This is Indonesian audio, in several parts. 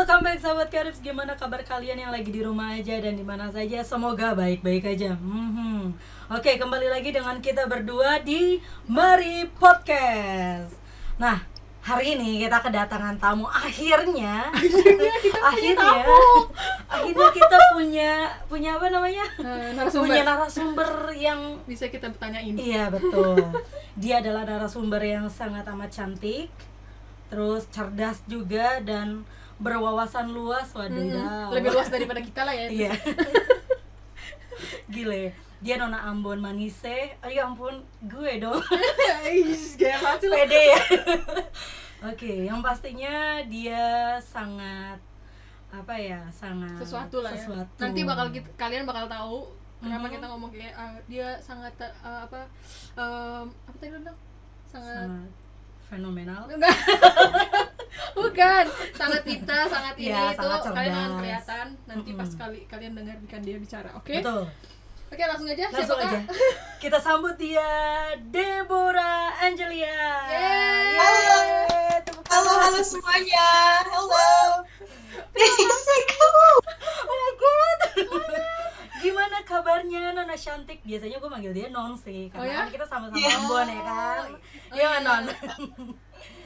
Welcome back sahabat Karibs, gimana kabar kalian yang lagi di rumah aja dan di mana saja? Semoga baik-baik aja. Oke, kembali lagi dengan kita berdua di Mari Podcast. Nah, hari ini kita kedatangan tamu. Akhirnya kita punya apa namanya? Punya narasumber yang bisa kita bertanyain. Iya, betul. Dia adalah narasumber yang sangat amat cantik, terus cerdas juga dan berwawasan luas. Waduh, lebih luas daripada kita lah ya. Iya. Gile, dia Nona Ambon Manise. Ya ampun, gue dong. Gaya banget sih lo. Pede ya. Oke, yang pastinya dia sangat apa ya, sangat sesuatu lah ya. Nanti kalian bakal tahu kenapa kita ngomong kayak dia sangat apa tadi lo bilang? Sangat fenomenal. Enggak. Bukan, sangat kita, sangat ini ya, itu sangat kalian akan kelihatan nanti pas kalian dengarkan dia bicara, oke? Betul. Oke, langsung aja. Langsung aja. Kita sambut dia, Deborah Angelia. Halo semuanya. Halo. Oh my god. Gimana kabarnya Nona cantik? Biasanya gue manggil dia Non sih, karena kan kita sama-sama Ambon ya kan. Iya Non.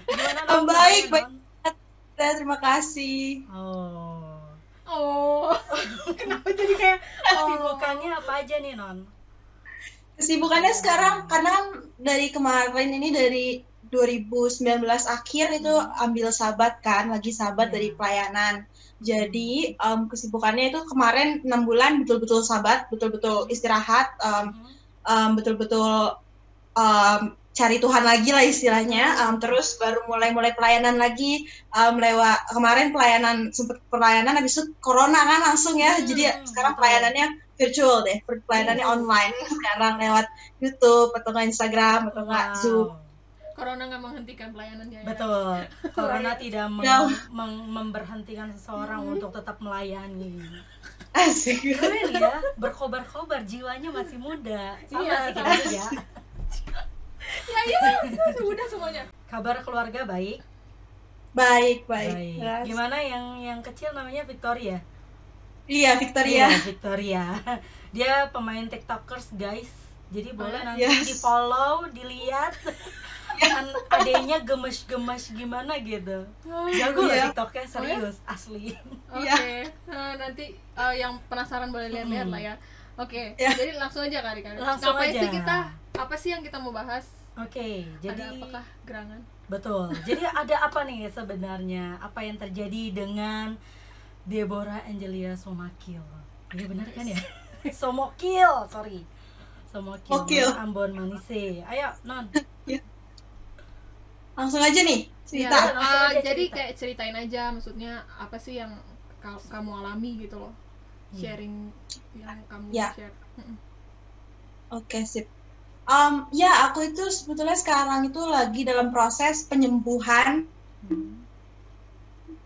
Gimana Non? Baik. Terima kasih. Kenapa jadi kayak kesibukannya apa aja nih Non? Kesibukannya sekarang karena dari kemarin ini dari 2019 akhir itu ambil sabat kan, lagi sabat dari pelayanan. Jadi kesibukannya itu kemarin 6 bulan betul-betul sabat, betul-betul istirahat, betul-betul cari Tuhan lagi lah istilahnya. Terus baru mulai pelayanan lagi, lewat kemarin sempet pelayanan habis itu corona kan langsung ya. Jadi sekarang pelayanannya virtual deh, pelayanannya online sekarang lewat YouTube atau nggak Instagram atau nggak Zoom. Corona nggak menghentikan pelayanannya. Betul. Corona tidak memberhentikan seseorang untuk tetap melayani. Asik. Keren ya, berkobar-kobar, jiwanya masih muda. Sama sih kita ya. Ya, udah semuanya. Kabar keluarga baik? Baik. Gimana yang kecil namanya Victoria? Iya, Victoria. Dia pemain TikTokers, guys. Jadi boleh nanti di-follow, dilihat. Kan adanya gemes-gemes gimana gitu. Jago lah TikToknya, serius, asli. Oke. Nanti yang penasaran boleh lihat-lihat lah ya. Oke. Jadi langsung aja kali. Langsung aja. Apa sih yang kita mau bahas? Oke, jadi ada apakah gerangan? Betul. Jadi ada apa nih sebenarnya? Apa yang terjadi dengan Deborah Angelia Somakil? Iya benar kan ya? Somokil, sorry. Somokil. Ambon Manise. Ayo, Non. Langsung aja nih cerita. Jadi kayak ceritain aja, maksudnya apa sih yang kamu alami gitu loh. Sharing yang kamu share. Oke, sip. Aku itu sebetulnya sekarang itu lagi dalam proses penyembuhan,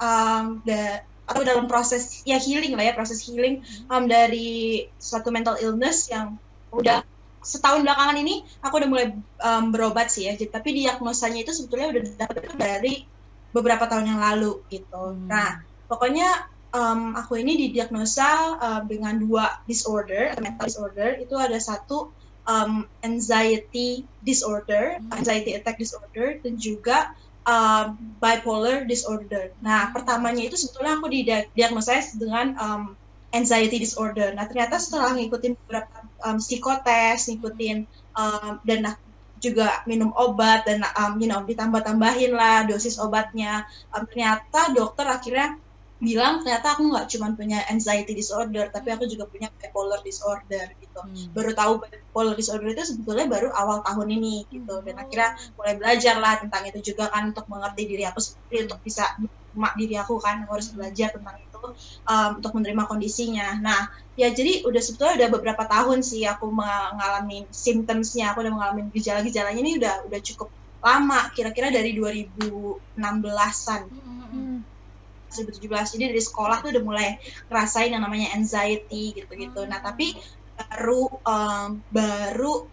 atau dalam proses healing lah ya, proses healing dari suatu mental illness yang udah setahun belakangan ini aku udah mulai berobat sih ya. Tapi diagnosanya itu sebetulnya udah dapat dari beberapa tahun yang lalu gitu. Nah, pokoknya aku ini didiagnosa dengan 2 disorder, mental disorder. Itu ada satu anxiety disorder, anxiety attack disorder, dan juga bipolar disorder. Nah, pertamanya itu sebetulnya aku didiagnosa dengan anxiety disorder. Nah, ternyata setelah ngikutin beberapa psikotes, dan juga minum obat dan ditambah-tambahin lah dosis obatnya. Ternyata dokter akhirnya bilang ternyata aku nggak cuma punya anxiety disorder, tapi aku juga punya bipolar disorder gitu. Baru tahu bipolar disorder itu sebetulnya baru awal tahun ini gitu. Dan akhirnya mulai belajar lah tentang itu juga kan, untuk mengerti diri aku sendiri, untuk bisa menerima diri aku kan, harus belajar tentang itu untuk menerima kondisinya. Nah, ya jadi sebetulnya udah beberapa tahun sih aku mengalami symptoms-nya, aku udah mengalami gejala-gejalanya ini udah cukup lama, kira-kira dari 2016-an. 2017, jadi dari sekolah tuh udah mulai ngerasain yang namanya anxiety gitu-gitu. Nah, tapi baru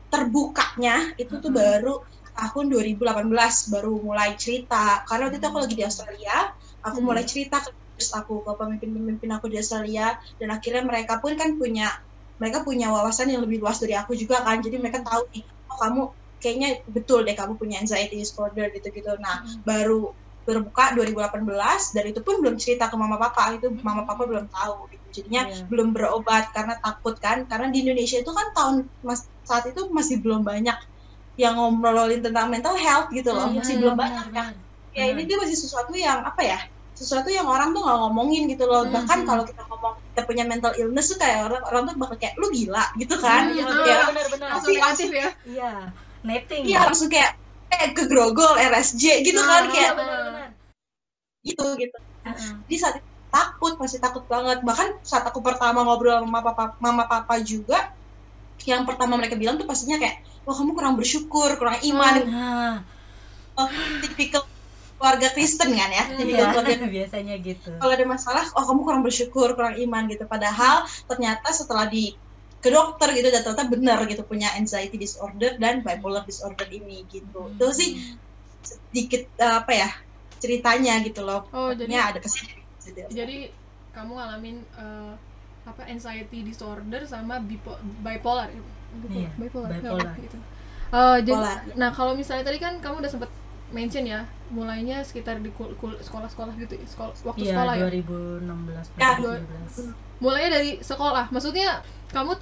terbukanya itu tuh baru tahun 2018 baru mulai cerita, karena waktu itu aku lagi di Australia, Aku mulai cerita ke pemimpin-pemimpin aku di Australia, dan akhirnya mereka pun kan mereka punya wawasan yang lebih luas dari aku juga kan, jadi mereka tahu nih, oh kamu kayaknya betul deh kamu punya anxiety disorder gitu-gitu. Nah, baru berbuka 2018, dan itu pun belum cerita ke mama papa, itu mama papa belum tahu gitu. Jadinya belum berobat karena takut kan, karena di Indonesia itu kan saat itu masih belum banyak yang ngobrolin tentang mental health gitu loh, masih belum banyak kan. Ya ini tuh masih sesuatu yang apa ya? Sesuatu yang orang tuh nggak ngomongin gitu loh. Bahkan kalau kita ngomong kita punya mental illness tuh kayak orang tuh bakal kayak lu gila gitu kan. Benar. Langsung negatif ya. Iya, netting. Iya, langsung kayak kegrogol RSJ gitu kan, kayak benar. gitu. Jadi saat itu masih takut banget. Bahkan saat aku pertama ngobrol sama mama papa juga, yang pertama mereka bilang tuh pastinya kayak, wah kamu kurang bersyukur, kurang iman. Tipikal keluarga Kristen kan ya, keluarga biasanya gitu. Kalau ada masalah, oh kamu kurang bersyukur, kurang iman gitu. Padahal ternyata setelah ke dokter gitu, dan ternyata benar gitu punya anxiety disorder dan bipolar disorder ini gitu. Itu sih sedikit ceritanya gitu loh. Oh, ada kesini. Jadi kamu ngalamin anxiety disorder sama bipolar. Bipolar. Gitu. Jadi, nah kalau misalnya tadi kan kamu udah sempet mention ya, mulainya sekitar di sekolah-sekolah gitu ya, waktu sekolah 2016 ya. 2017. Mulainya dari sekolah, maksudnya kamu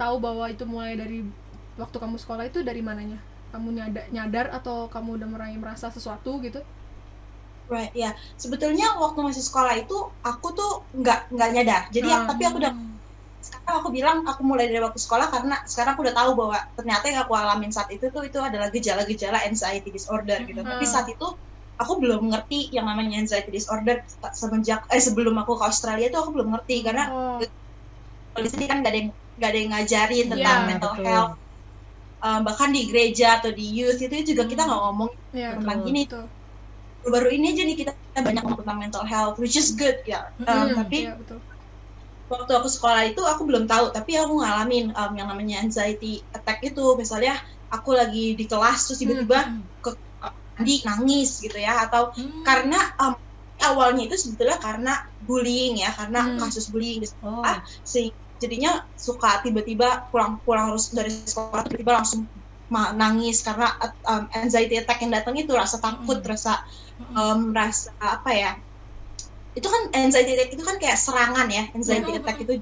tahu bahwa itu mulai dari waktu kamu sekolah itu dari mananya? Kamu nyadar atau kamu udah merasa sesuatu gitu? Right, ya. Sebetulnya waktu masih sekolah itu aku tuh nggak nyadar. Jadi tapi aku udah sekarang aku bilang aku mulai dari waktu sekolah, karena sekarang aku udah tahu bahwa ternyata yang aku alamin saat itu adalah gejala-gejala anxiety disorder gitu. Tapi saat itu aku belum ngerti yang namanya anxiety disorder sebelum aku ke Australia tuh aku belum ngerti, karena di sini kan nggak ada yang ngajarin tentang mental health. Bahkan di gereja atau di youth itu juga kita nggak ngomong tentang gini. Baru ini aja nih kita banyak ngomong tentang mental health, which is good ya. Tapi waktu aku sekolah itu aku belum tahu, tapi aku ngalamin yang namanya anxiety attack itu. Misalnya aku lagi di kelas terus tiba-tiba nangis gitu ya, atau karena awalnya itu sebetulnya karena bullying ya, karena kasus bullying di sekolah, jadinya suka tiba-tiba pulang harus dari sekolah tiba-tiba langsung nangis karena anxiety attack yang datang itu rasa takut, rasa apa ya, itu kan anxiety attack itu kan kayak serangan ya, anxiety attack itu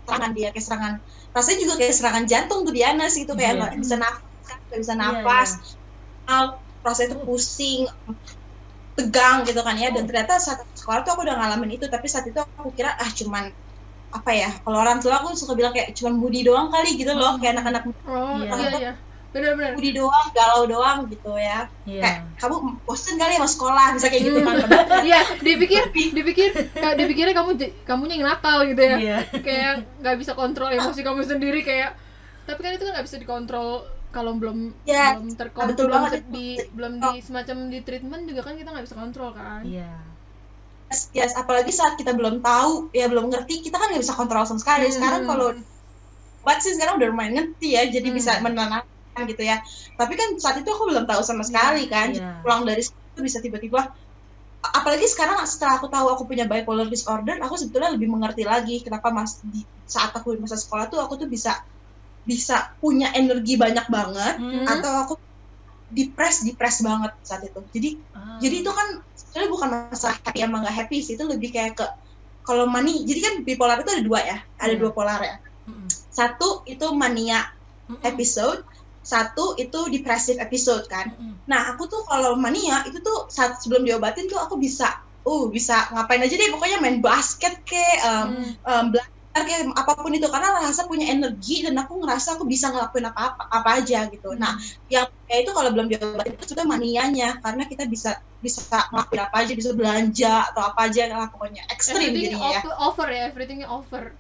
serangan, dia kayak serangan, rasanya juga kayak serangan jantung tuh Diana sih, itu kayak nggak bisa nafas, rasanya itu pusing, tegang gitu kan ya. Dan ternyata saat sekolah tuh aku udah ngalamin itu, tapi saat itu aku kira cuman apa ya, kalau orang tua aku suka bilang kayak cuman moody doang kali gitu loh, kayak anak-anak benar-benar moody doang, galau doang gitu ya. Kayak kamu bosen kali sama sekolah, bisa kayak gitu kan. Iya, dipikirnya kamunya yang nakal gitu ya. Kayak nggak bisa kontrol emosi kamu sendiri, kayak tapi kan itu kan nggak bisa dikontrol kalau belum terkontrol, belum di semacam di treatment juga kan kita nggak bisa kontrol kan. Yes, apalagi saat kita belum tahu ya, belum ngerti, kita kan nggak bisa kontrol sama sekali. Sekarang kalau sih sekarang udah lumayan ngerti ya, jadi bisa menenangkan gitu ya. Tapi kan saat itu aku belum tahu sama sekali kan. Pulang dari situ bisa tiba-tiba, apalagi sekarang setelah aku tahu aku punya bipolar disorder, aku sebetulnya lebih mengerti lagi kenapa saat aku masa sekolah tuh aku tuh bisa punya energi banyak banget, atau aku depres banget saat itu. Jadi itu kan sebenarnya bukan masalah happy sama nggak happy sih, itu lebih kayak ke kalau mani. Jadi kan bipolar itu ada dua ya, ada dua polar ya. Satu itu mania episode, satu itu depressive episode kan. Nah aku tuh kalau mania itu tuh saat sebelum diobatin tuh aku bisa ngapain aja deh, pokoknya main basket belajar kayak apapun itu, karena rasa punya energi dan aku ngerasa aku bisa ngelakuin apa aja gitu. Nah yang kayak itu kalau belum diobatin itu sudah manianya, karena kita bisa ngelakuin apa aja, bisa belanja atau apa aja lah, pokoknya ekstrim jadinya ya. Everything over.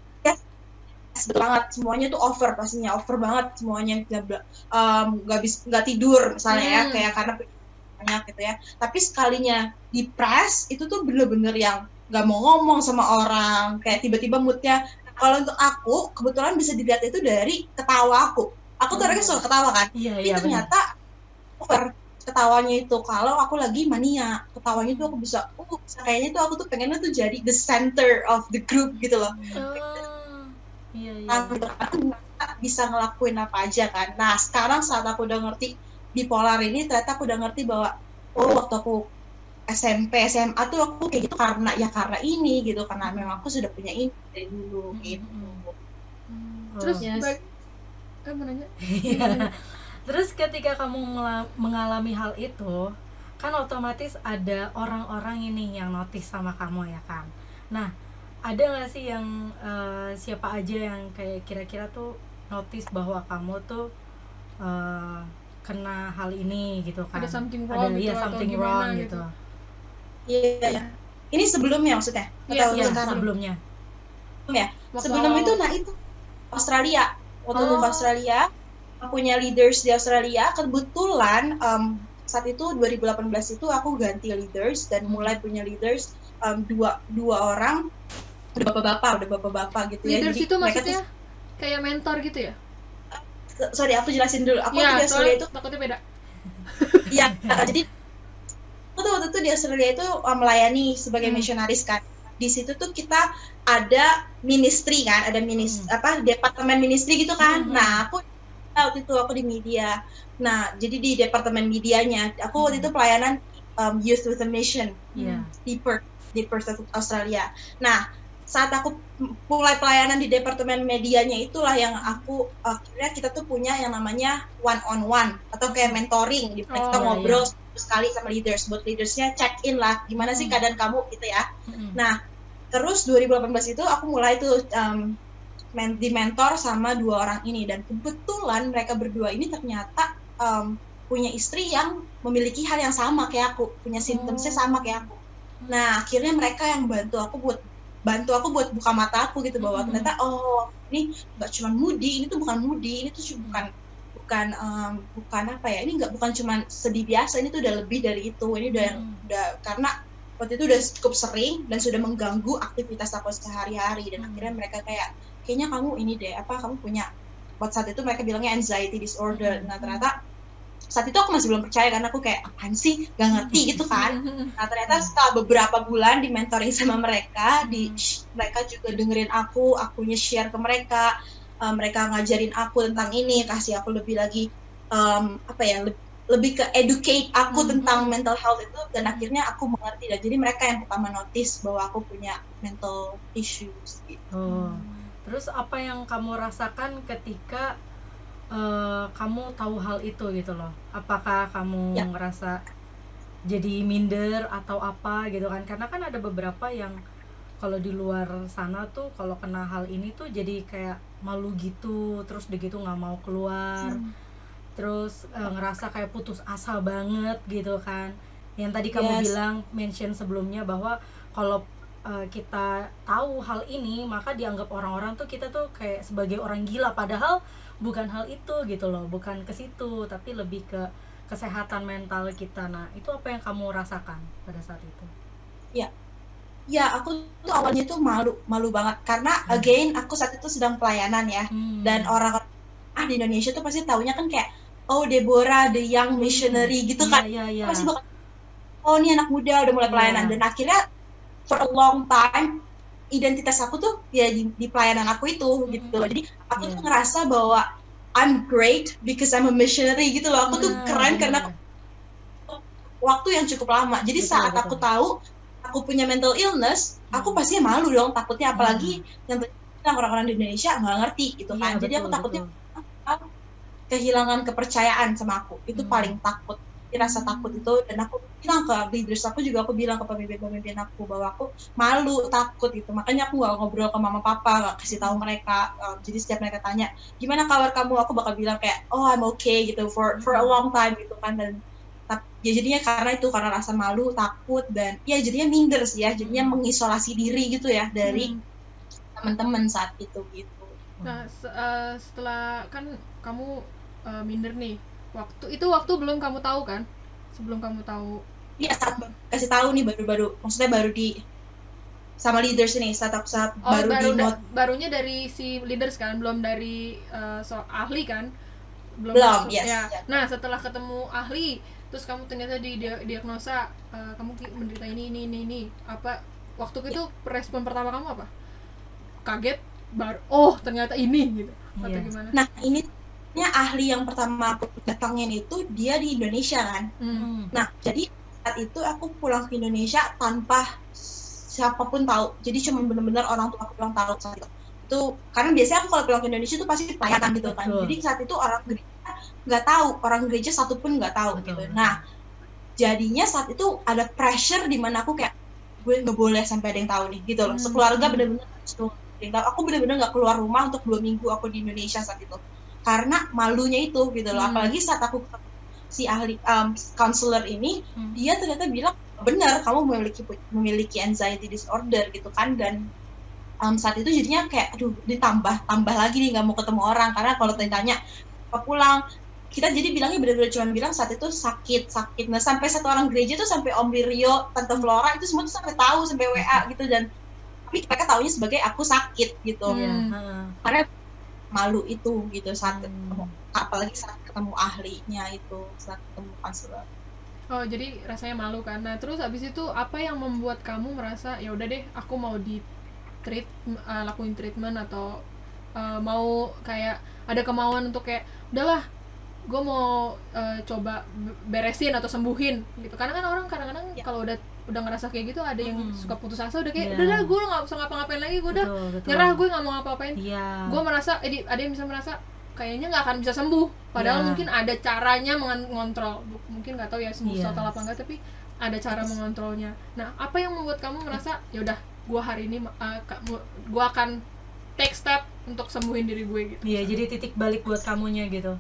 Banget, semuanya tuh over, pastinya over banget semuanya, nggak tidur misalnya ya, kayak karena banyak gitu ya. Tapi sekalinya depres itu tuh bener-bener yang nggak mau ngomong sama orang, kayak tiba-tiba moodnya. Kalau untuk aku kebetulan bisa dilihat itu dari ketawa aku tuh orangnya selalu ketawa kan, tapi ternyata over. ketawanya itu kalau aku lagi mania. Ketawanya itu aku bisa kayaknya tuh aku tuh pengennya tuh jadi the center of the group gitu loh. Iya. Aku bisa ngelakuin apa aja kan. Nah sekarang saat aku udah ngerti bipolar ini, ternyata aku udah ngerti bahwa waktu aku SMP, SMA tuh aku kayak gitu karena ini gitu, karena memang aku sudah punya ini dari dulu gitu. Terus mau nanya? Terus ketika kamu mengalami hal itu, kan otomatis ada orang-orang ini yang notice sama kamu ya kan. Nah, ada nggak sih yang siapa aja yang kayak kira-kira tuh notice bahwa kamu tuh kena hal ini gitu kan? Ada something wrong gitu, something atau wrong gimana gitu. Iya. Ini sebelumnya maksudnya? Iya, sebelumnya. Sebelum itu, nah itu Australia. Waktu ke Australia, punya leaders di Australia. Kebetulan saat itu 2018 itu aku ganti leaders dan mulai punya leaders dua orang, udah bapak-bapak gitu ya. Leaders itu maksudnya kayak mentor gitu ya? Sorry, aku jelasin dulu. Aku di Australia itu takutnya beda. Iya, jadi aku tuh waktu itu di Australia itu melayani sebagai misionaris kan. Di situ tuh kita ada ministry kan, ada departemen ministry gitu kan. Nah, waktu itu aku di media. Nah, jadi di departemen medianya, aku waktu itu pelayanan Youth with a Mission di Perth Australia. Nah, saat aku mulai pelayanan di departemen medianya, itulah yang aku akhirnya kita tuh punya yang namanya one on one atau kayak mentoring, di kita ngobrol sekali sama leaders, buat leadersnya check in lah gimana sih keadaan kamu gitu ya. Nah, terus 2018 itu aku mulai tuh di mentor sama 2 orang ini, dan kebetulan mereka berdua ini ternyata punya istri yang memiliki hal yang sama kayak aku, punya simptomsnya sama kayak aku. Nah, akhirnya mereka yang bantu aku buat buka mata aku gitu, bahwa ternyata ini nggak cuma moody, ini tuh bukan moody, ini tuh bukan apa ya, ini bukan cuma sedih biasa, ini tuh udah lebih dari itu, ini udah karena waktu itu udah cukup sering dan sudah mengganggu aktivitas aku sehari-hari. Dan akhirnya mereka kayaknya kamu ini deh, kamu punya, saat itu mereka bilangnya anxiety disorder. Nah ternyata saat itu aku masih belum percaya karena aku kayak apaan sih, gak ngerti gitu kan. Nah ternyata setelah beberapa bulan di mentoring sama mereka, mereka juga dengerin akunya share ke mereka, mereka ngajarin aku tentang ini, kasih aku lebih lagi lebih ke educate aku tentang mental health itu, dan akhirnya aku mengerti. Dan jadi mereka yang pertama notice bahwa aku punya mental issues gitu. Terus apa yang kamu rasakan ketika kamu tahu hal itu gitu loh? Apakah kamu ngerasa jadi minder atau apa gitu kan? Karena kan ada beberapa yang kalau di luar sana tuh kalau kena hal ini tuh jadi kayak malu gitu, terus begitu nggak mau keluar, terus ngerasa kayak putus asa banget gitu kan. Yang tadi kamu bilang mention sebelumnya bahwa kalau kita tahu hal ini maka dianggap orang-orang tuh kita tuh kayak sebagai orang gila, padahal bukan hal itu gitu loh, bukan ke situ, tapi lebih ke kesehatan mental kita. Nah itu apa yang kamu rasakan pada saat itu? Ya aku tuh awalnya tuh malu banget karena again aku saat itu sedang pelayanan ya, dan orang di Indonesia tuh pasti taunya kan kayak Deborah the young missionary gitu kan. Pasti bakal ini anak muda udah mulai pelayanan. Dan akhirnya for a long time identitas aku tuh ya di pelayanan aku itu gitu loh. Jadi aku tuh ngerasa bahwa I'm great because I'm a missionary gitu loh. Aku tuh keren karena waktu yang cukup lama. Jadi saat aku tahu aku punya mental illness, aku pastinya malu dong, takutnya, apalagi yang orang-orang di Indonesia nggak ngerti gitu kan. Jadi aku takutnya kehilangan kepercayaan sama aku, itu paling takut, rasa takut itu. Dan aku bilang ke leaders aku juga, aku bilang ke pemimpin-pemimpin aku bahwa aku malu, takut gitu. Makanya aku nggak ngobrol ke mama papa, nggak kasih tahu mereka. Jadi setiap mereka tanya gimana kabar kamu, aku bakal bilang kayak I'm okay gitu for a long time gitu kan. Dan ya jadinya karena rasa malu, takut, dan ya jadinya minder sih ya, jadinya mengisolasi diri gitu ya dari teman-teman saat itu gitu. Nah setelah kan kamu minder nih, waktu belum kamu tahu kan, sebelum kamu tahu? Iya, saat kasih tahu nih baru maksudnya baru di sama leaders ini, saat barunya dari si leaders kan, belum dari ahli kan, belum yes. Ya. Nah setelah ketemu ahli, terus kamu ternyata diagnosa kamu menderita ini, apa waktu itu respon pertama kamu apa? Kaget, baru ternyata ini gitu, atau gimana? Nah ini ahli yang pertama aku datangin itu dia di Indonesia kan. Nah jadi saat itu aku pulang ke Indonesia tanpa siapapun tahu, jadi cuma benar-benar orang tua aku pulang tahu saat itu karena biasanya aku kalau pulang ke Indonesia itu pasti pelayanan gitu kan. Jadi saat itu orang gereja nggak tahu, orang gereja satupun nggak tahu gitu. Nah jadinya saat itu ada pressure di mana aku kayak gue nggak boleh sampai ada yang tahu nih gitu loh. Sekeluarga benar-benar aku benar-benar nggak keluar rumah untuk 2 minggu aku di Indonesia saat itu karena malunya itu gitu loh. Apalagi saat aku si ahli counselor ini dia ternyata bilang benar kamu memiliki anxiety disorder gitu kan. Dan saat itu jadinya kayak aduh ditambah lagi nih nggak mau ketemu orang karena kalau ditanya apa pulang kita jadi bilangnya benar-benar cuma bilang saat itu sakit. Nah sampai satu orang gereja tuh sampai Om Rio, Tante Flora itu semua tuh sampai tahu sampai WA gitu. Dan tapi mereka taunya sebagai aku sakit gitu karena malu itu gitu saat ketemu, apalagi saat ketemu ahlinya itu, saat ketemu konselor. Oh jadi rasanya malu kan. Nah terus abis itu apa yang membuat kamu merasa ya udah deh aku mau lakuin treatment atau mau kayak ada kemauan untuk kayak udahlah gue mau coba beresin atau sembuhin gitu. Karena kan orang kadang-kadang kalau udah ngerasa kayak gitu ada yang suka putus asa, udah kayak udah gue nggak usah ngapa-ngapain lagi, gue udah nyerah, gue nggak mau ngapa-ngapain. Gue merasa ada yang bisa merasa kayaknya nggak akan bisa sembuh, padahal mungkin ada caranya mengontrol, mungkin nggak tahu ya sembuh total apa enggak, tapi ada cara mengontrolnya. Nah apa yang membuat kamu merasa ya udah gue hari ini gue akan take step untuk sembuhin diri gue gitu? Jadi titik balik buat kamunya gitu.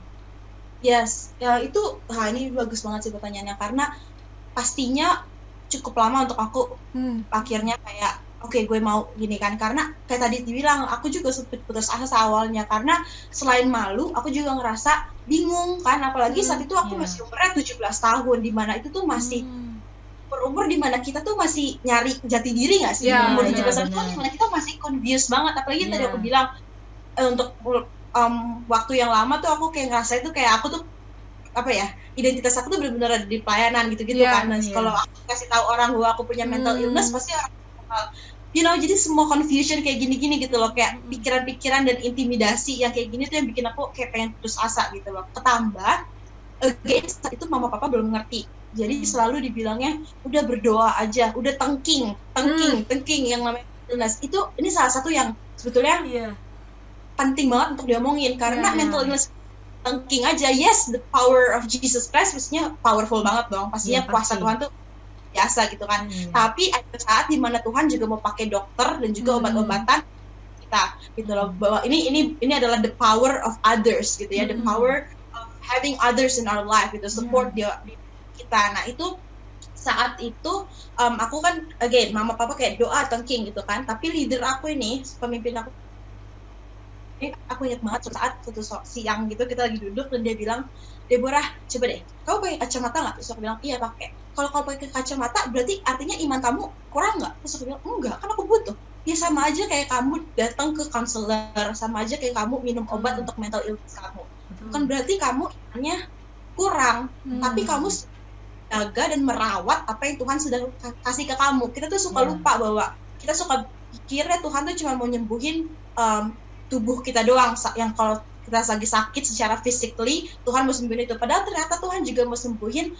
Yes, ya itu ini bagus banget sih pertanyaannya karena pastinya cukup lama untuk aku akhirnya kayak oke, gue mau gini kan, karena kayak tadi dibilang aku juga sempat putus asa awalnya karena selain malu aku juga ngerasa bingung kan, apalagi saat itu aku masih umurnya 17 tahun di mana itu tuh masih umur di mana kita tuh masih nyari jati diri nggak sih? Umur 17 tahun itu di mana kita masih confused banget, apalagi tadi aku bilang untuk waktu yang lama tuh aku kayak ngerasa itu kayak aku tuh apa ya, identitas aku tuh benar-benar ada di pelayanan gitu-gitu kan. Kalau aku kasih tahu orang bahwa aku punya mental illness pasti orang bakal jadi semua confusion kayak gini-gini gitu loh, kayak pikiran-pikiran dan intimidasi yang kayak gini tuh yang bikin aku kayak pengen putus asa gitu loh. Ketambah again saat itu mama papa belum ngerti, jadi selalu dibilangnya udah berdoa aja, udah tengking yang namanya illness itu, ini salah satu yang sebetulnya penting banget untuk diomongin karena mental illness thinking aja, yes, the power of Jesus Christ maksudnya powerful banget dong, pastinya kuasa Tuhan tuh biasa gitu kan. Tapi ada saat dimana Tuhan juga mau pakai dokter dan juga obat-obatan kita gitu loh, bahwa ini adalah the power of others gitu ya, the power of having others in our life gitu, support di kita. Nah itu saat itu aku kan again mama papa kayak doa thinking gitu kan, tapi leader aku ini, pemimpin aku ingat banget suatu siang gitu kita lagi duduk dan dia bilang, Deborah coba deh kamu pakai kacamata nggak? Terus aku bilang iya pakai. Kalau kamu pakai kacamata berarti artinya iman kamu kurang nggak? Terus aku bilang enggak, kan aku butuh. Ya sama aja kayak kamu datang ke konselor, sama aja kayak kamu minum obat untuk mental illness kamu. Bukan berarti kamu imannya kurang, tapi kamu jaga dan merawat apa yang Tuhan sudah kasih ke kamu. Kita tuh suka lupa bahwa kita suka pikirnya Tuhan tuh cuma mau nyembuhin tubuh kita doang, yang kalau kita lagi sakit secara physically Tuhan mau sembuhin itu, padahal ternyata Tuhan juga mau sembuhin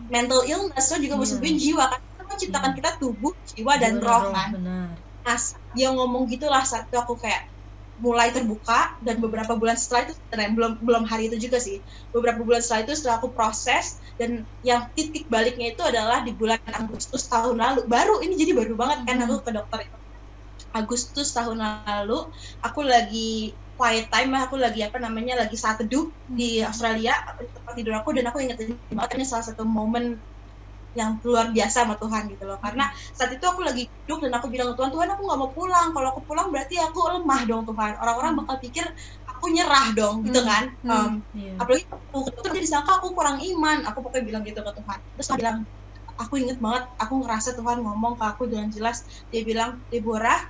mental illness, Tuhan juga mau sembuhin jiwa kan, Tuhan menciptakan kita tubuh, jiwa dan roh kan. Nah dia ngomong gitulah saat itu aku kayak mulai terbuka, dan beberapa bulan setelah itu, belum hari itu juga sih, beberapa bulan setelah itu setelah aku proses, dan yang titik baliknya itu adalah di bulan Agustus tahun lalu, baru banget kan aku ke dokter itu. Agustus tahun lalu aku lagi quiet time, aku lagi lagi saat teduh di Australia tempat tidur aku, dan aku ingat banget ini salah satu momen yang luar biasa sama Tuhan gitu loh, karena saat itu aku lagi duduk dan aku bilang ke Tuhan aku nggak mau pulang, kalau aku pulang berarti aku lemah dong Tuhan, orang-orang bakal pikir aku nyerah dong gitu kan. Apalagi aku jadi disangka aku kurang iman, aku pokoknya bilang gitu ke Tuhan. Terus aku bilang, aku inget banget aku ngerasa Tuhan ngomong ke aku dengan jelas, dia bilang, Deborah,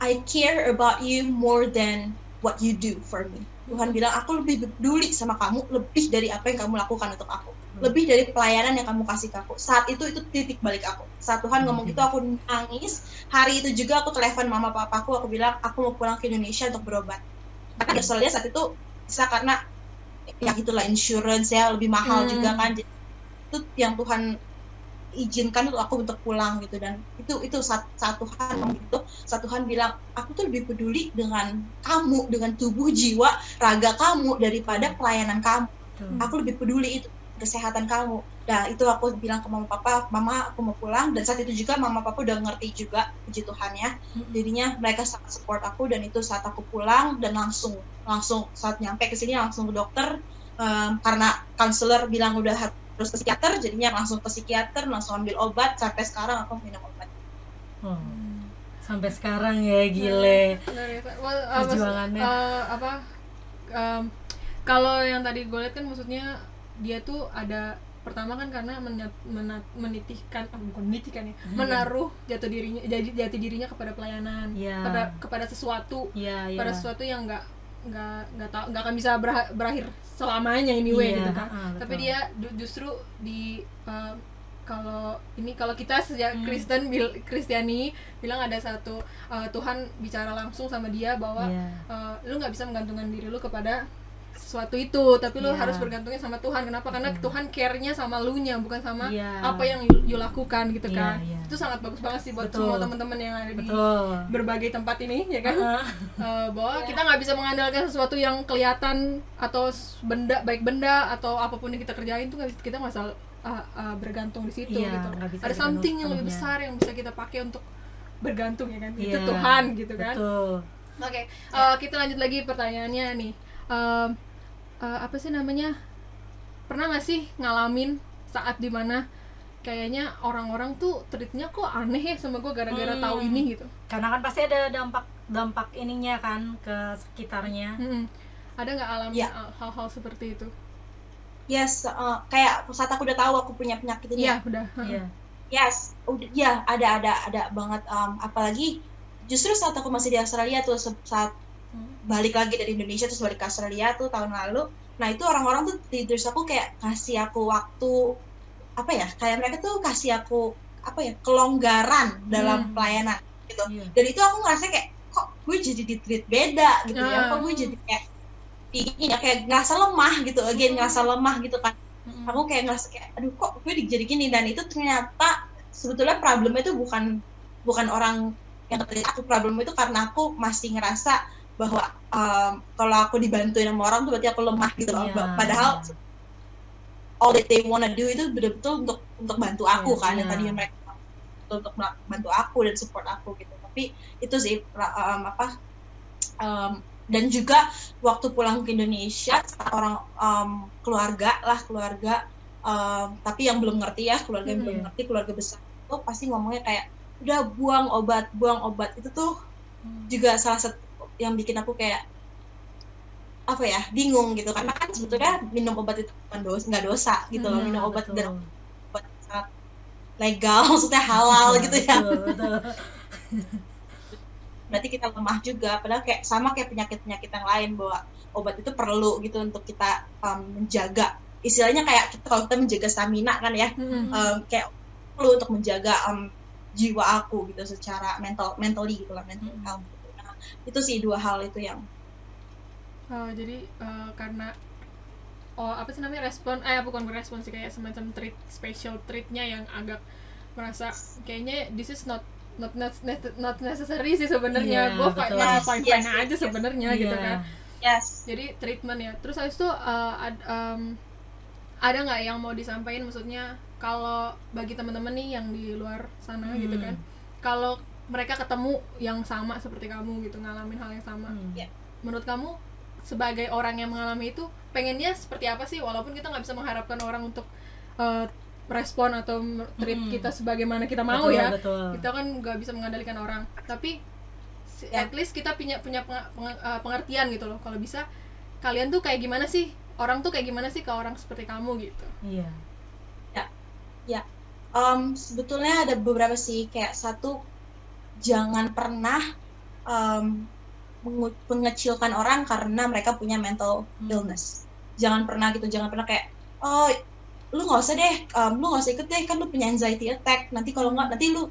I care about you more than what you do for me. Tuhan bilang aku lebih peduli sama kamu lebih dari apa yang kamu lakukan untuk aku, lebih dari pelayanan yang kamu kasih ke aku. Saat itu titik balik aku. Saat Tuhan ngomong gitu aku nangis. Hari itu juga aku telepon mama papaku, aku bilang aku mau pulang ke Indonesia untuk berobat. Karena Australia saat itu bisa karena ya itulah insurance ya lebih mahal juga kan. Jadi, itu yang Tuhan izinkan untuk aku untuk pulang gitu. Dan itu saat Tuhan ngomong gitu, saat Tuhan bilang aku tuh lebih peduli dengan kamu, dengan tubuh, jiwa, raga kamu daripada pelayanan kamu. Aku lebih peduli itu kesehatan kamu. Nah itu aku bilang ke mama papa, mama aku mau pulang. Dan saat itu juga mama papa udah ngerti juga, puji Tuhan ya. Jadinya mereka sangat support aku. Dan itu saat aku pulang dan langsung saat nyampe ke sini langsung ke dokter, karena konselor bilang udah harus ke psikiater, jadinya langsung ke psikiater, langsung ambil obat. Sampai sekarang aku minum obat. Sampai sekarang ya, gile perjuangannya. Kalau yang tadi gue lihat kan maksudnya dia tuh ada pertama kan karena menaruh jati dirinya kepada pelayanan, kepada sesuatu, pada sesuatu yang nggak akan bisa berakhir selamanya anyway gitu kan. Tapi dia justru di kalau kita sejak Kristiani bilang ada satu Tuhan bicara langsung sama dia bahwa lu nggak bisa menggantungkan diri lu kepada sesuatu itu, tapi lu harus bergantungnya sama Tuhan. Kenapa? Karena Tuhan care-nya sama lu nya, bukan sama apa yang you lakukan gitu kan. Itu sangat bagus banget sih buat semua teman-teman yang ada di berbagai tempat ini ya kan. Bahwa kita nggak bisa mengandalkan sesuatu yang kelihatan atau baik benda atau apapun yang kita kerjain tuh kita nggak bisa bergantung di situ gitu. Ada something yang lebih besar yang bisa kita pakai untuk bergantung ya kan. Itu Tuhan gitu kan. Oke, kita lanjut lagi pertanyaannya nih. Apa sih namanya, pernah nggak sih ngalamin saat dimana kayaknya orang-orang tuh treatnya kok aneh ya sama gue gara-gara tahu ini gitu? Karena kan pasti ada dampak ininya kan ke sekitarnya. Ada nggak alami hal-hal seperti itu? Yes, kayak saat aku udah tahu aku punya penyakit ini. Iya, udah. Yes, ada banget. Apalagi justru saat aku masih di Australia tuh, saat balik lagi dari Indonesia terus balik ke Australia tuh tahun lalu. Nah itu orang-orang tuh terus aku kayak kasih aku waktu apa ya, kayak mereka tuh kasih aku apa ya, kelonggaran dalam pelayanan gitu. Dan itu aku ngerasa kayak kok gue jadi di-treat beda gitu ya, kok gue jadi kayak kayak ngerasa lemah gitu, ngerasa lemah gitu kan. Aku kayak ngerasa kayak aduh kok gue jadi gini. Dan itu ternyata sebetulnya problemnya itu bukan orang yang terlihat aku, problemnya itu karena aku masih ngerasa bahwa kalau aku dibantuin sama orang tuh berarti aku lemah gitu loh. Padahal all that they wanna do itu betul-betul untuk bantu aku kan, yang tadinya mereka untuk bantu aku dan support aku gitu. Tapi itu sih dan juga waktu pulang ke Indonesia orang keluarga tapi yang belum ngerti ya, keluarga yang belum ngerti, keluarga besar itu pasti ngomongnya kayak udah buang obat itu tuh juga salah satu yang bikin aku kayak apa ya, bingung gitu. Karena kan sebetulnya minum obat itu nggak dosa gitu loh. Minum obat itu sangat legal, maksudnya halal gitu ya. Berarti kita lemah juga, padahal kayak sama kayak penyakit yang lain, bahwa obat itu perlu gitu untuk kita menjaga, istilahnya kayak kalau kita menjaga stamina kan ya, kayak perlu untuk menjaga jiwa aku gitu secara mentally gitu lah, mental health. Itu sih dua hal itu yang jadi karena apa sih namanya bukan respon sih, kayak semacam special treatnya yang agak merasa kayaknya this is not necessary sih sebenarnya. Gue masih fine aja sebenarnya gitu kan. Jadi treatment ya. Terus habis itu ada nggak yang mau disampaikan, maksudnya kalau bagi teman-teman nih yang di luar sana gitu kan, kalau mereka ketemu yang sama seperti kamu gitu, ngalamin hal yang sama, menurut kamu sebagai orang yang mengalami itu pengennya seperti apa sih? Walaupun kita nggak bisa mengharapkan orang untuk respon atau treat kita sebagaimana kita mau, betul. Kita kan nggak bisa mengendalikan orang, tapi at least kita punya pengertian gitu loh. Kalau bisa kalian tuh kayak gimana sih, orang tuh kayak gimana sih ke orang seperti kamu gitu? Sebetulnya ada beberapa sih. Kayak satu, jangan pernah mengecilkan orang karena mereka punya mental illness. Jangan pernah kayak, oh lu nggak usah deh, lu nggak usah ikut deh, kan lu punya anxiety attack, nanti kalau nggak nanti lu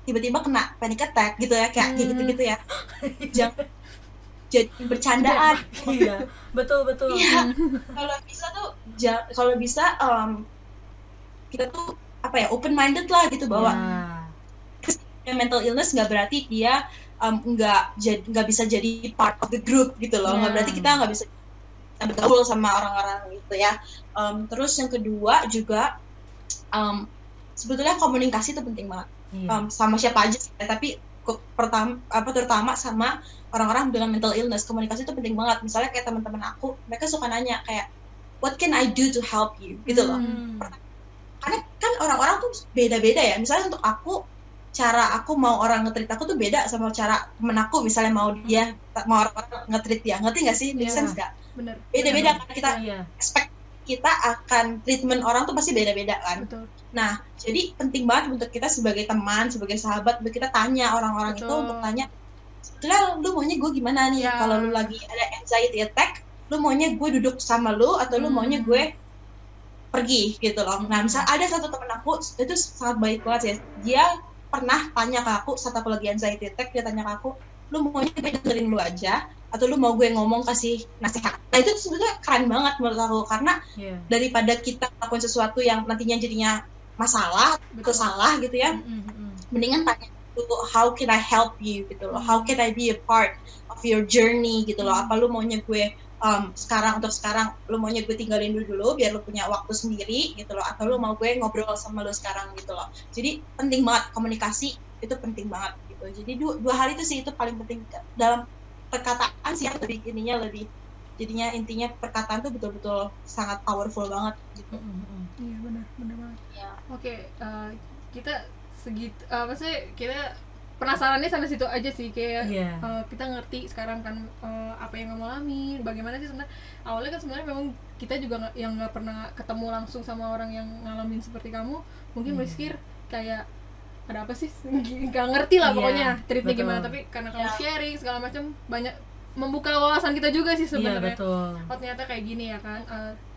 tiba-tiba kena panic attack gitu ya, kayak gitu ya. Jangan jadi bercandaan. Iya, betul. Iya, kalau bisa kita tuh open minded lah gitu, bahwa mental illness nggak berarti dia nggak bisa jadi part of the group gitu loh, nggak berarti kita nggak bisa bergaul sama orang-orang gitu ya. Terus yang kedua juga sebetulnya komunikasi itu penting banget, sama siapa aja sih, tapi terutama sama orang-orang dengan mental illness. Komunikasi itu penting banget. Misalnya kayak teman-teman aku, mereka suka nanya kayak, what can I do to help you gitu loh. Karena kan orang-orang tuh beda-beda ya. Misalnya untuk aku, cara aku mau orang nge-treat aku tuh beda sama cara temen aku misalnya mau orang nge-treat dia. Ngerti nggak sih? Make sense nggak? Bener. Beda-beda karena kita expect kita akan treatment orang tuh pasti beda-beda kan. Betul. Nah, jadi penting banget untuk kita sebagai teman, sebagai sahabat, untuk kita tanya orang-orang itu, untuk tanya, sebetulnya lu maunya gue gimana nih? Kalau lu lagi ada anxiety attack, lu maunya gue duduk sama lu atau lu maunya gue pergi gitu loh. Nah, misalnya ada satu temen aku itu sangat baik banget ya. Dia pernah tanya ke aku saat aku lagi anxiety attack, dia tanya ke aku, lu maunya gue dengerin lu aja atau lu mau gue ngomong kasih nasihat. Nah, itu sebetulnya keren banget menurut aku, karena daripada kita lakukan sesuatu yang nantinya jadinya masalah, atau salah gitu ya, mendingan tanya dulu, how can I help you gitu loh, how can I be a part of your journey gitu loh. Apa lu maunya gue sekarang lu maunya gue tinggalin dulu biar lu punya waktu sendiri gitu loh, atau lu mau gue ngobrol sama lu sekarang gitu loh. Jadi penting banget, komunikasi itu penting banget gitu. Jadi dua hal itu sih, itu paling penting dalam perkataan sih, yang jadinya intinya perkataan tuh betul-betul sangat powerful banget gitu. Iya, benar banget. Ya. Oke, kita segitu, maksudnya kita penasarannya sampai situ aja sih, kayak kita ngerti sekarang kan apa yang kamu alami, bagaimana sih sebenarnya. Awalnya kan sebenarnya memang kita juga yang nggak pernah ketemu langsung sama orang yang ngalamin seperti kamu, mungkin berpikir kayak ada apa sih, nggak ngerti lah pokoknya treatnya gimana. Tapi karena kamu sharing segala macam, banyak membuka wawasan kita juga sih sebenarnya. Oh, ternyata kayak gini ya kan.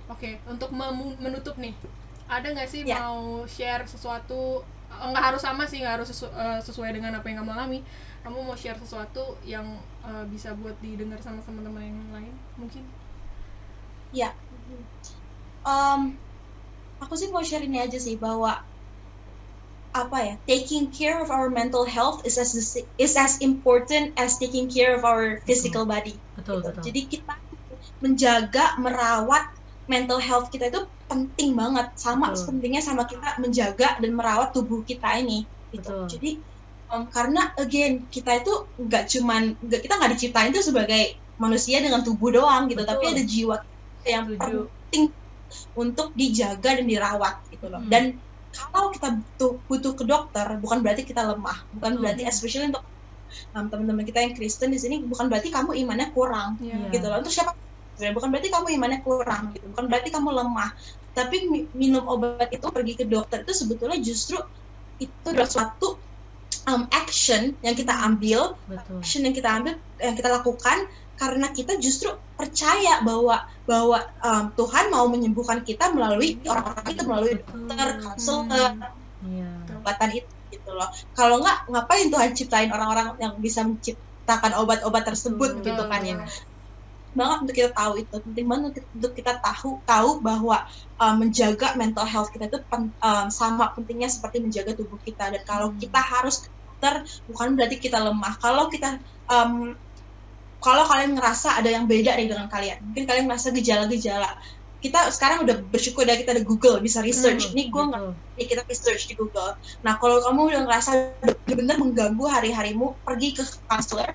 Oke, untuk menutup nih, ada nggak sih mau share sesuatu? Nggak harus sama sih, nggak harus sesuai dengan apa yang kamu alami. Kamu mau share sesuatu yang bisa buat didengar sama teman-teman yang lain mungkin? Ya, aku sih mau share ini aja sih, bahwa taking care of our mental health is as important as taking care of our physical body. Betul. Jadi kita menjaga, merawat mental health kita itu penting banget, sama pentingnya sama kita menjaga dan merawat tubuh kita ini gitu. Jadi karena again, kita itu kita nggak diciptain itu sebagai manusia dengan tubuh doang gitu, tapi ada jiwa yang penting untuk dijaga dan dirawat gitu loh. Dan kalau kita butuh ke dokter, bukan berarti kita lemah, bukan berarti, especially untuk teman-teman kita yang Kristen di sini, bukan berarti kamu imannya kurang gitu loh. Untuk siapa? Bukan berarti kamu imannya kurang gitu, bukan berarti kamu lemah. Tapi minum obat itu, pergi ke dokter itu sebetulnya justru itu adalah suatu action yang kita ambil, yang kita lakukan karena kita justru percaya bahwa Tuhan mau menyembuhkan kita melalui orang-orang itu, melalui dokter, konselor, obatan itu gitu loh. Kalau nggak, ngapain Tuhan ciptain orang-orang yang bisa menciptakan obat-obat tersebut gitu kan ya. Banget untuk kita tahu itu, penting banget untuk kita tahu bahwa menjaga mental health kita itu sama pentingnya seperti menjaga tubuh kita. Dan kalau kita harus ke dokter, bukan berarti kita lemah. Kalau kalian ngerasa ada yang beda nih dengan kalian, mungkin kalian merasa gejala-gejala, kita sekarang udah bersyukur kita ada Google, bisa research. Ini gue nggak, kita research di Google. Nah, kalau kamu udah ngerasa benar-benar mengganggu hari-harimu, pergi ke konselor.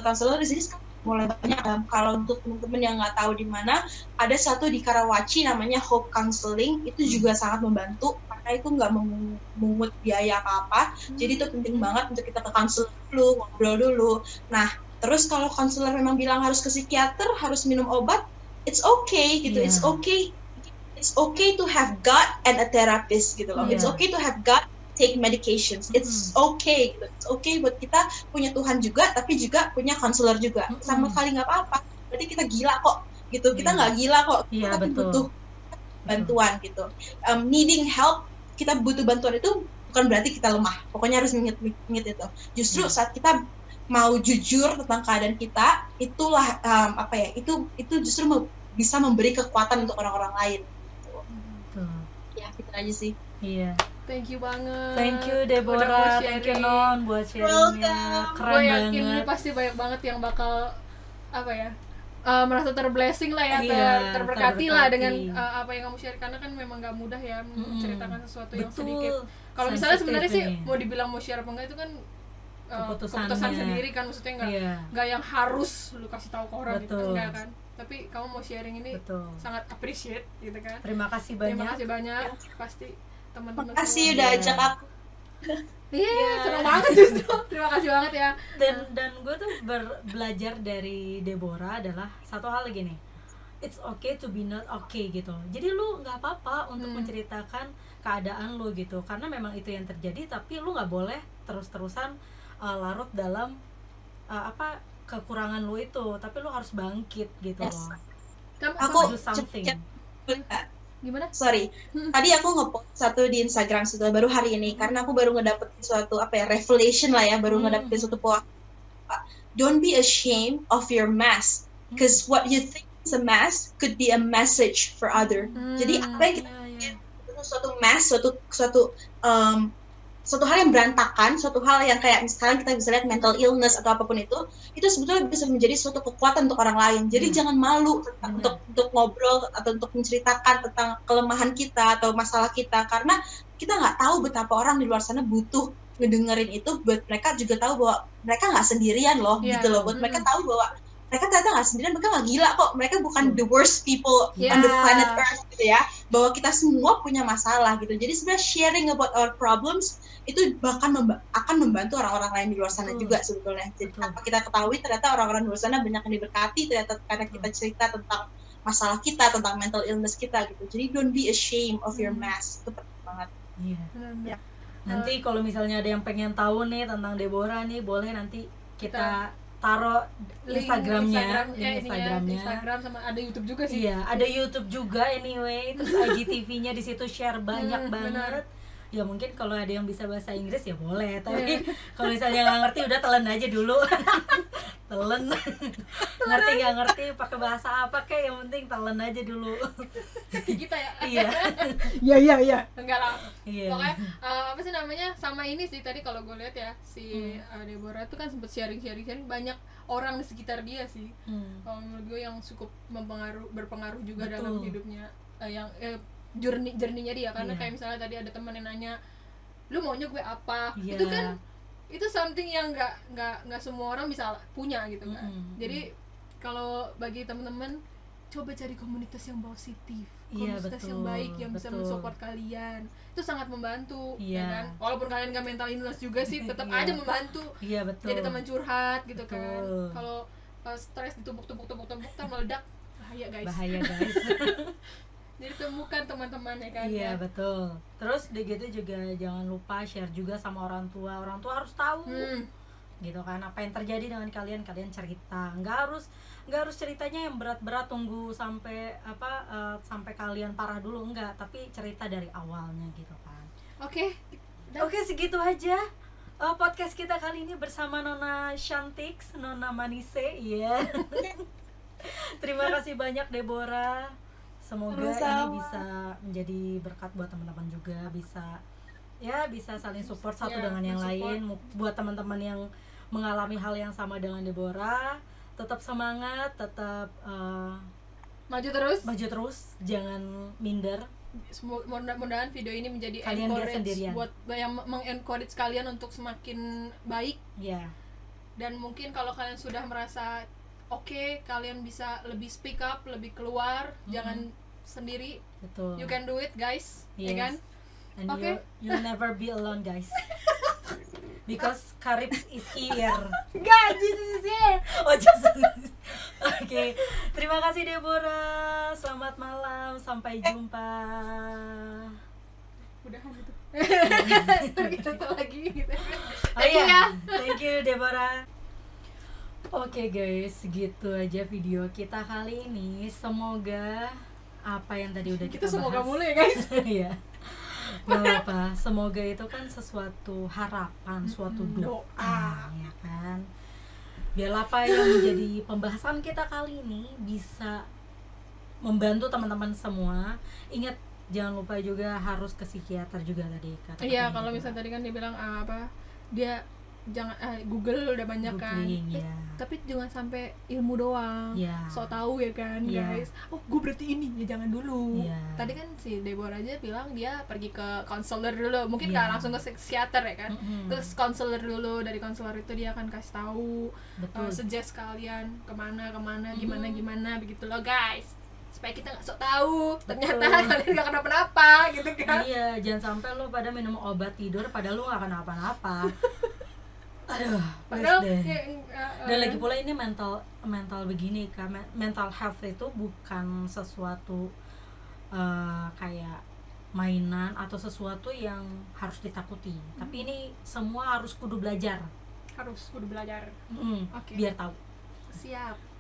Konselor di sini mulai banyak. Kalau untuk teman-teman yang nggak tahu di mana, ada satu di Karawaci namanya Hope Counseling. Itu juga sangat membantu karena itu nggak memungut biaya apa-apa. Jadi itu penting banget untuk kita ke konselor dulu, ngobrol dulu. Nah, terus kalau konselor memang bilang harus ke psikiater, harus minum obat, it's okay gitu. It's okay to have God and a therapist gitu loh. It's okay to have God take medications. It's okay gitu. It's okay buat kita punya Tuhan juga, tapi juga punya counselor juga. Sama sekali nggak apa-apa. Berarti kita gila kok gitu. Kita nggak gila kok. Kita butuh bantuan gitu. Needing help, kita butuh bantuan itu bukan berarti kita lemah. Pokoknya harus ingat itu. Justru saat kita mau jujur tentang keadaan kita, itulah itu justru bisa memberi kekuatan untuk orang-orang lain. Ya, gitu aja sih. Iya. Thank you banget. Thank you Deborah, thank you Non buat sharingnya. Keren banget. Gue yakin ini pasti banyak banget yang bakal merasa terblessing lah ya, terberkati lah dengan apa yang kamu share, karena kan memang gak mudah ya menceritakan sesuatu yang sedikit. Kalau misalnya sebenarnya sih mau dibilang mau share apa enggak itu kan keputusan sendiri kan, maksudnya nggak yang harus lu kasih tahu ke orang gitu, enggak kan. Tapi kamu mau sharing ini sangat appreciate gitu kan. Terima kasih banyak. Pasti teman-teman. Terima kasih udah ajak aku. Iya, senang banget justru. Terima kasih banget ya. Dan gue tuh belajar dari Deborah adalah satu hal gini. It's okay to be not okay gitu. Jadi lu nggak apa-apa untuk menceritakan keadaan lu gitu, karena memang itu yang terjadi. Tapi lu nggak boleh terus-terusan larut dalam kekurangan lu itu. Tapi lu harus bangkit gitu loh. Aku do something. Gimana? Sorry, tadi aku ngepost satu di Instagram setelah baru hari ini, karena aku baru ngedapetin suatu revelation lah ya, baru ngedapetin suatu pola. Don't be ashamed of your mess, because what you think is a mess could be a message for other. Jadi apa yang kita itu suatu mess, suatu hal yang berantakan, suatu hal yang kayak misalkan kita bisa lihat mental illness atau apapun itu sebetulnya bisa menjadi suatu kekuatan untuk orang lain. Jadi jangan malu untuk ngobrol atau untuk menceritakan tentang kelemahan kita atau masalah kita, karena kita nggak tahu betapa orang di luar sana butuh ngedengerin itu. Buat mereka juga tahu bahwa mereka nggak sendirian loh, gitu loh. Buat mereka tahu bahwa mereka ternyata nggak sendirian, mereka nggak gila kok, mereka bukan the worst people on the planet Earth gitu ya, bahwa kita semua punya masalah gitu. Jadi sebenarnya sharing about our problems itu bahkan akan membantu orang-orang lain di luar sana juga sebetulnya. Jadi tanpa kita ketahui ternyata orang-orang di luar sana banyak yang diberkati ternyata karena kita cerita tentang masalah kita, tentang mental illness kita gitu. Jadi don't be ashamed of your mess, itu penting banget. Ya. Nanti kalau misalnya ada yang pengen tahu nih tentang Deborah nih, boleh nanti kita taruh Instagram sama ada YouTube juga sih. Iya, ada YouTube juga anyway. Terus IGTV-nya di situ share banyak banget. Ya mungkin kalau ada yang bisa bahasa Inggris ya boleh, tapi kalau misalnya nggak ngerti udah telan aja dulu. Telan. Ngerti nggak ngerti pakai bahasa apa kayak, yang penting telan aja dulu. Kita ya. Iya. Enggak lah. Iya. Pokoknya apa sih namanya, sama ini sih tadi kalau gue lihat ya si Deborah tuh kan sempet sharing banyak orang di sekitar dia sih. Kalau menurut gue yang cukup berpengaruh juga dalam hidupnya, yang journey-nya dia, karena kayak misalnya tadi ada teman yang nanya, lu maunya gue apa? Itu kan itu something yang nggak semua orang bisa punya gitu kan. Jadi kalau bagi teman-teman, coba cari komunitas yang positif, komunitas yang baik yang bisa mensupport kalian, itu sangat membantu, ya kan. Walaupun kalian nggak mental illness juga sih, tetap aja membantu. Jadi teman curhat gitu kan. Kalau stres ditumpuk meledak, bahaya guys. Jadi temukan teman-teman ya kan. Iya betul. Terus udah gitu juga jangan lupa share juga sama orang tua harus tahu gitu kan apa yang terjadi dengan kalian cerita. Nggak harus ceritanya yang berat-berat, tunggu sampai sampai kalian parah dulu, enggak, tapi cerita dari awalnya gitu kan. Oke, segitu aja podcast kita kali ini bersama Nona Shantix, Nona Manise. Terima kasih banyak Deborah. Semoga ini bisa menjadi berkat buat teman-teman juga, bisa saling support satu dengan yang lain. Buat teman-teman yang mengalami hal yang sama dengan Deborah, tetap semangat, tetap maju terus, jangan minder. Mudah-mudahan video ini menjadi encourage buat yang mengencourage kalian untuk semakin baik. Dan mungkin kalau kalian sudah merasa oke, kalian bisa lebih speak up, lebih keluar, jangan sendiri. Betul. You can do it, guys. Ya kan? And you'll never be alone, guys. Because Karib is here. God, Jesus is here. Oke. Terima kasih Deborah. Selamat malam, sampai jumpa. Udahan gitu. kita lagi gitu. Thank you Deborah. Oke guys, gitu aja video kita kali ini. Semoga apa yang tadi udah kita bahas. Semoga mulu ya guys. Iya. Gak apa, semoga itu kan sesuatu harapan, suatu doa, ya kan. Biar apa yang menjadi pembahasan kita kali ini bisa membantu teman-teman semua. Ingat, jangan lupa juga harus ke psikiater juga tadi kata. Iya, kalau misalnya tadi kan dia bilang dia jangan Google udah banyak Googling, kan. Tapi jangan sampai ilmu doang. So tahu ya kan, guys. Oh, gue berarti ini ya, jangan dulu. Tadi kan si Deborah aja bilang dia pergi ke konselor dulu. Mungkin nggak langsung ke psikiater ya kan. Terus konselor dulu, dari konselor itu dia akan kasih tahu, suggest kalian kemana gimana begitu loh guys. Supaya kita nggak sok tahu, ternyata kalian nggak kenapa-napa gitu kan. Iya, jangan sampai lo pada minum obat tidur padahal lo nggak kenapa-napa. Aduh, padahal deh. Dan lagi pula ini mental begini kan, mental health itu bukan sesuatu kayak mainan atau sesuatu yang harus ditakuti. Tapi ini semua harus kudu belajar. Okay. Biar tahu. Siap.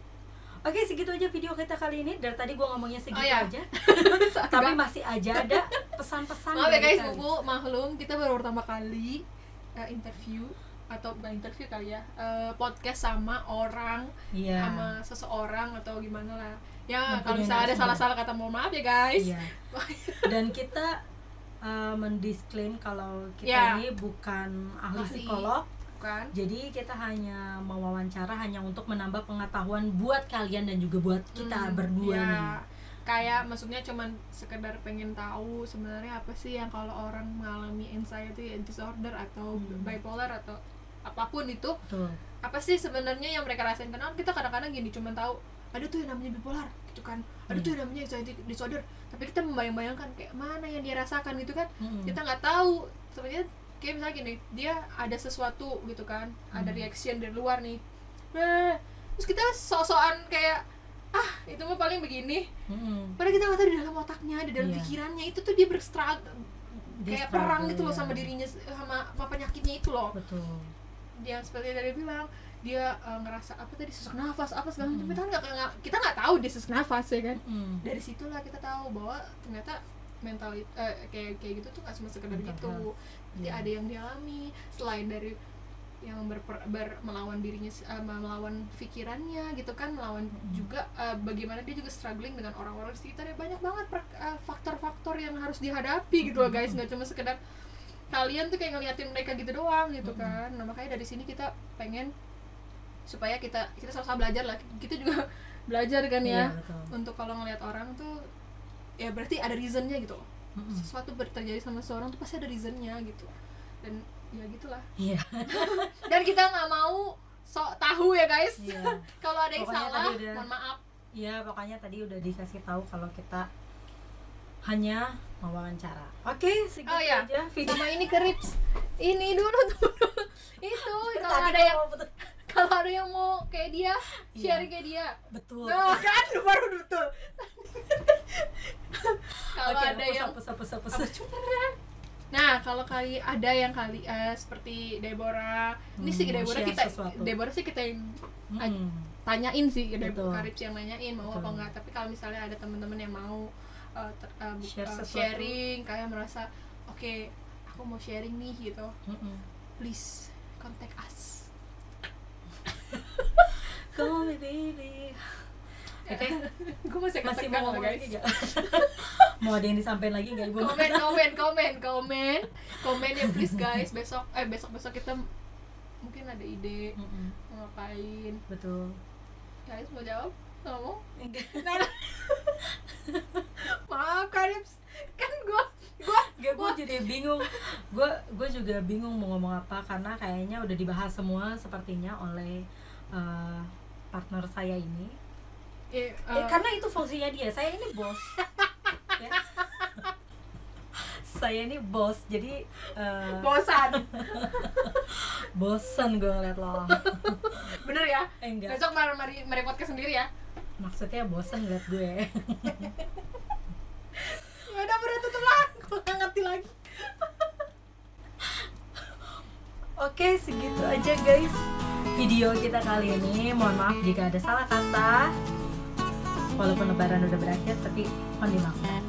Oke, segitu aja video kita kali ini. Dari tadi gue ngomongnya segitu aja. Tapi masih aja ada pesan-pesan. Maaf ya guys, maklum kita baru pertama kali interview, atau bukan interview kali ya, podcast sama orang, sama seseorang atau gimana lah ya. Kalau misalnya ada salah-salah kata, mohon maaf ya guys. Dan kita mendisklaim kalau kita ini bukan ahli psikolog, bukan. Jadi kita hanya mewawancara hanya untuk menambah pengetahuan buat kalian dan juga buat kita berdua nih. Kayak maksudnya cuman sekedar pengen tahu sebenarnya apa sih yang kalau orang mengalami anxiety disorder atau bipolar atau apapun itu, apa sih sebenarnya yang mereka rasain. Karena kita kadang-kadang gini, cuman tahu ada tuh yang namanya bipolar gitu kan, ada tuh yang namanya anxiety disorder, tapi kita membayang-bayangkan kayak mana yang dia rasakan gitu kan. Kita nggak tahu sebenarnya. Kayak misalnya gini, dia ada sesuatu gitu kan, ada reaction dari luar nih, terus kita sok-sokan kayak itu mah paling begini, padahal kita nggak tahu di dalam otaknya, di dalam pikirannya itu tuh dia kayak perang gitu loh sama dirinya, sama penyakitnya itu loh. Betul. Dia seperti yang tadi bilang, dia ngerasa apa tadi, sesak nafas apa segala macam, kita nggak tahu dia sesak nafas ya kan. Dari situlah kita tahu bahwa ternyata mental kayak gitu tuh nggak cuma sekedar gitu. Jadi ada yang dialami selain dari yang melawan dirinya, melawan pikirannya gitu kan, melawan juga bagaimana dia juga struggling dengan orang-orang di sekitarnya. Banyak banget faktor-faktor yang harus dihadapi gitu loh guys, nggak cuma sekedar kalian tuh kayak ngeliatin mereka gitu doang gitu kan. Nah makanya dari sini kita pengen supaya kita sama-sama belajar lah, kita juga belajar kan ya, untuk kalau ngeliat orang tuh ya berarti ada reasonnya gitu. Sesuatu terjadi sama seorang tuh pasti ada reasonnya gitu, dan ya gitulah. Dan kita nggak mau sok tahu ya guys. Kalau ada yang salah mohon maaf. Pokoknya tadi udah dikasih tahu kalau kita hanya mewawancara. Oke, segitu aja video. Sama ini Rips. Ini dulu tuh. Itu kalau ada yang mau kayak dia, sharing kayak dia. Betul. Nah, kan baru betul. Kalau ada yang Nah, kalau ada yang seperti Deborah, ini sih Deborah sih kita yang tanyain sih, Rips yang nanyain mau apa enggak. Tapi kalau misalnya ada teman-teman yang mau sharing, kayak merasa oke, aku mau sharing nih gitu, please contact us. Call me baby. Oke, gue masih mau ngomong lagi gak? Mau ada yang disampaikan lagi nggak ibu? Komen ya please guys. Besok kita mungkin ada ide mau ngapain. Betul. Guys mau jawab? Ngomong? Enggak. Maaf Karips, kan gue jadi bingung. Gue juga bingung mau ngomong apa, karena kayaknya udah dibahas semua sepertinya oleh partner saya ini. Karena itu fungsinya dia. Saya ini bos. Ya. Saya ini bos, jadi bosan gue ngeliat lo. Bener ya? Enggak. Besok mari podcast sendiri ya. Maksudnya bosan ngeliat gue. Udah tutup lah, gue gak ngerti lagi. Oke, segitu aja guys video kita kali ini. Mohon maaf jika ada salah kata. Walaupun lebaran udah berakhir, tapi mohon dimaafkan.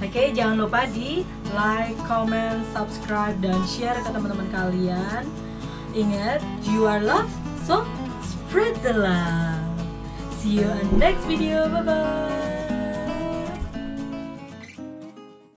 Oke, jangan lupa di like, comment, subscribe, dan share ke teman-teman kalian. Ingat, you are loved, so spread the love. See you on next video. Bye bye.